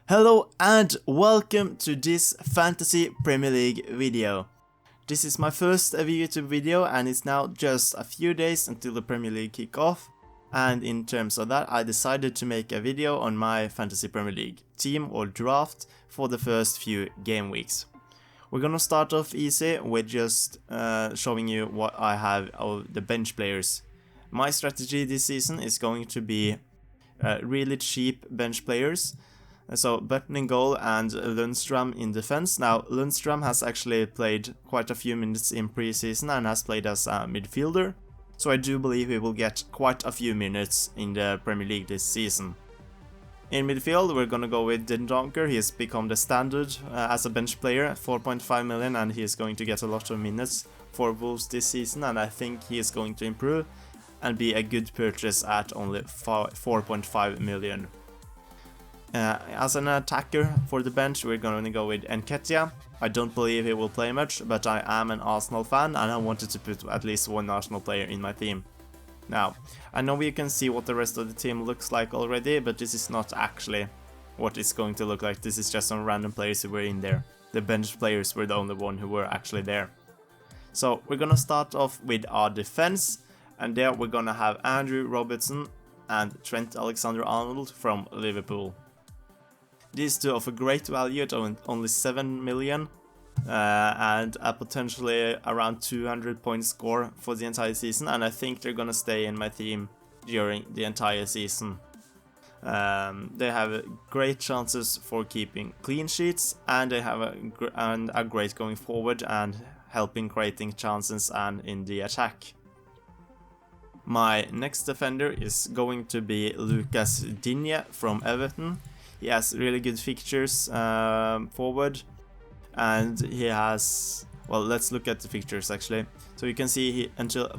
Hello and welcome to this Fantasy Premier League video. This is my first ever YouTube video and it's now just a few days until the Premier League kick off. And in terms of that, I decided to make a video on my Fantasy Premier League team or draft for the first few game weeks. We're gonna start off easy with just showing you what I have of the bench players. My strategy this season is going to be really cheap bench players. So Button in goal and Lundstram in defense. Now Lundstram has actually played quite a few minutes in preseason and has played as a midfielder. So I do believe he will get quite a few minutes in the Premier League this season. In midfield we're gonna go with Den Donker. He has become the standard as a bench player, 4.5 million, and he is going to get a lot of minutes for Wolves this season, and I think he is going to improve and be a good purchase at only 4.5 million. As an attacker for the bench, we're going to go with Nketiah. I don't believe he will play much, but I am an Arsenal fan and I wanted to put at least one Arsenal player in my team. Now, I know you can see what the rest of the team looks like already, but this is not actually what it's going to look like. This is just some random players who were in there. The bench players were the only one who were actually there. So we're going to start off with our defense, and there we're going to have Andrew Robertson and Trent Alexander-Arnold from Liverpool. These two offer great value at only 7 million and a potentially around 200 point score for the entire season, and I think they're gonna stay in my team during the entire season. They have great chances for keeping clean sheets, and they have a great going forward and helping creating chances and in the attack. My next defender is going to be Lucas Digne from Everton. He has really good fixtures forward, and he has, well, let's look at the fixtures actually. So you can see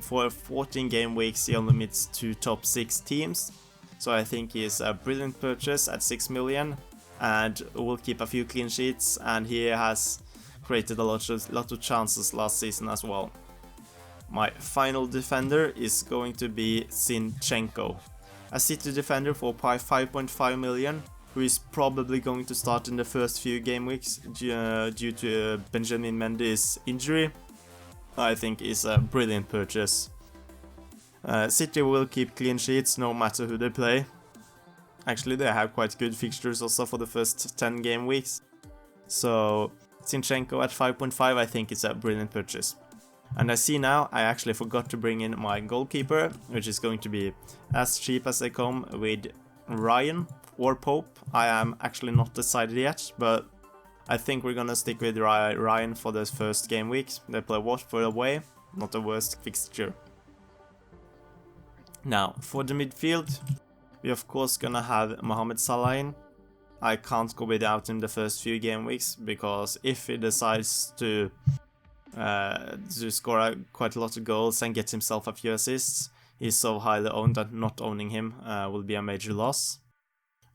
for 14 game weeks he only meets 2 top 6 teams, so I think he is a brilliant purchase at 6 million and will keep a few clean sheets, and he has created a lot of chances last season as well. My final defender is going to be Zinchenko, a City defender for 5.5 million. Who is probably going to start in the first few game weeks due to Benjamin Mendy's injury. I think is a brilliant purchase. City will keep clean sheets no matter who they play. Actually, they have quite good fixtures also for the first 10 game weeks. So Zinchenko at 5.5 I think is a brilliant purchase. And I see now I actually forgot to bring in my goalkeeper, which is going to be as cheap as they come with Ryan or Pope. I am actually not decided yet, but I think we're gonna stick with Ryan for the first game weeks. They play Watford away, not the worst fixture. Now, for the midfield, we of course gonna have Mohamed Salah in. I can't go without him the first few game weeks, because if he decides to score quite a lot of goals and get himself a few assists, he's so highly owned that not owning him will be a major loss.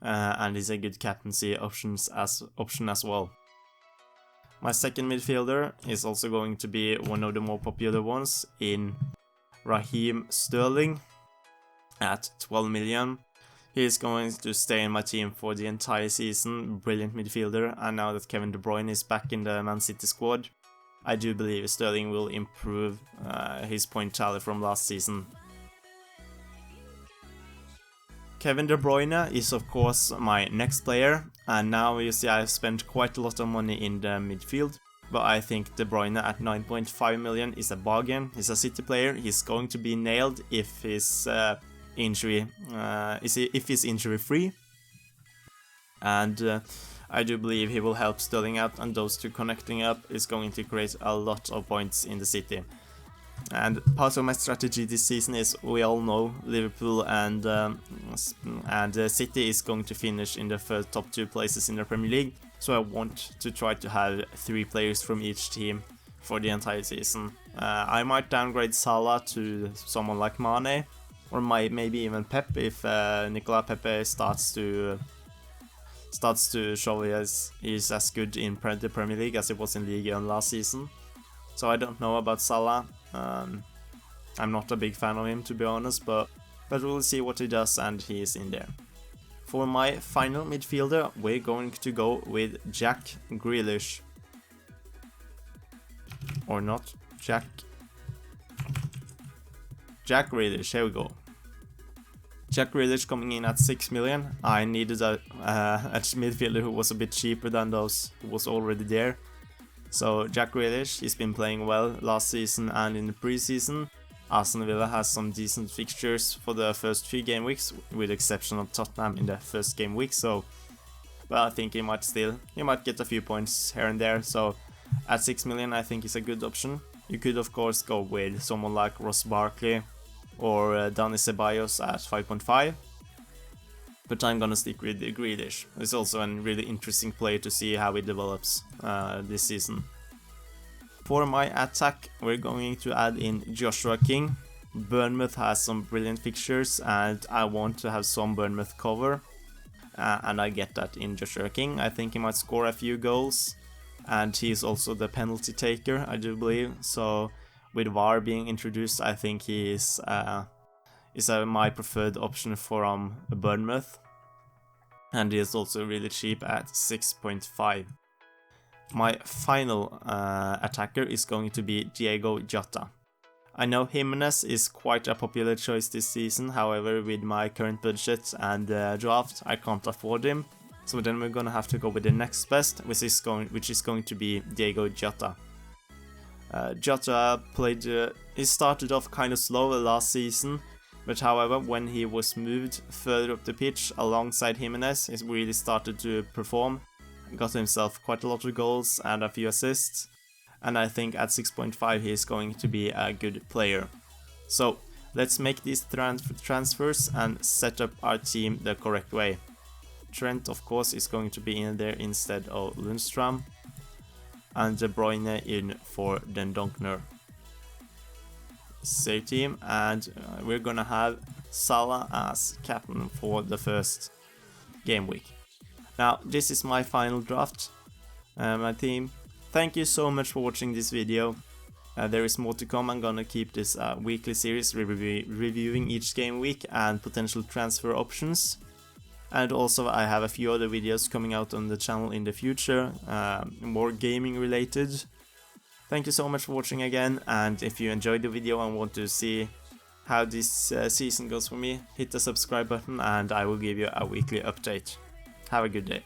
And is a good captaincy option as well. My second midfielder is also going to be one of the more popular ones in Raheem Sterling at 12 million. He is going to stay in my team for the entire season, brilliant midfielder, and now that Kevin De Bruyne is back in the Man City squad, I do believe Sterling will improve his point tally from last season. Kevin De Bruyne is of course my next player, and now you see I've spent quite a lot of money in the midfield, but I think De Bruyne at 9.5 million is a bargain. He's a City player, he's going to be nailed if his injury free, and I do believe he will help Sterling out, and those two connecting up is going to create a lot of points in the City. And part of my strategy this season is, we all know Liverpool and City is going to finish in the first top 2 places in the Premier League, so I want to try to have 3 players from each team for the entire season. I might downgrade Salah to someone like Mane, or maybe even Pep if Nicolas Pepe starts to show he's as good in the Premier League as he was in Ligue 1 last season. So I don't know about Salah. I'm not a big fan of him, to be honest, but we'll see what he does, and he is in there. For my final midfielder, we're going to go with Jack Grealish. Or not, Jack Grealish, here we go. Jack Grealish coming in at 6 million. I needed a midfielder who was a bit cheaper than those who was already there. So Jack Grealish, he's been playing well last season and in the preseason. Aston Villa has some decent fixtures for the first 3 game weeks, with the exception of Tottenham in the first game week. So, well, I think he might get a few points here and there. So, at 6 million, I think is a good option. You could, of course, go with someone like Ross Barkley or Dani Ceballos at 5.5. But I'm gonna stick with Grealish. He's also a really interesting player to see how he develops this season. For my attack, we're going to add in Joshua King. Bournemouth has some brilliant fixtures and I want to have some Bournemouth cover. And I get that in Joshua King. I think he might score a few goals. And he's also the penalty taker, I do believe. So with VAR being introduced, I think he is my preferred option for Bournemouth. And he is also really cheap at 6.5. My final attacker is going to be Diego Jota. I know Jimenez is quite a popular choice this season, however with my current budget and draft I can't afford him. So then we're gonna have to go with the next best, which is going to be Diego Jota. Jota he started off kind of slow last season, but however when he was moved further up the pitch alongside Jimenez, he really started to perform. Got himself quite a lot of goals and a few assists, and I think at 6.5 he is going to be a good player. So let's make these transfers and set up our team the correct way. Trent, of course, is going to be in there instead of Lundstram, and De Bruyne in for Den Donkner. Save team, and we're gonna have Salah as captain for the first game week. Now, this is my final draft, my team. Thank you so much for watching this video. There is more to come. I'm gonna keep this weekly series reviewing each game week and potential transfer options. And also I have a few other videos coming out on the channel in the future, more gaming related. Thank you so much for watching again, and if you enjoyed the video and want to see how this season goes for me, hit the subscribe button and I will give you a weekly update. Have a good day.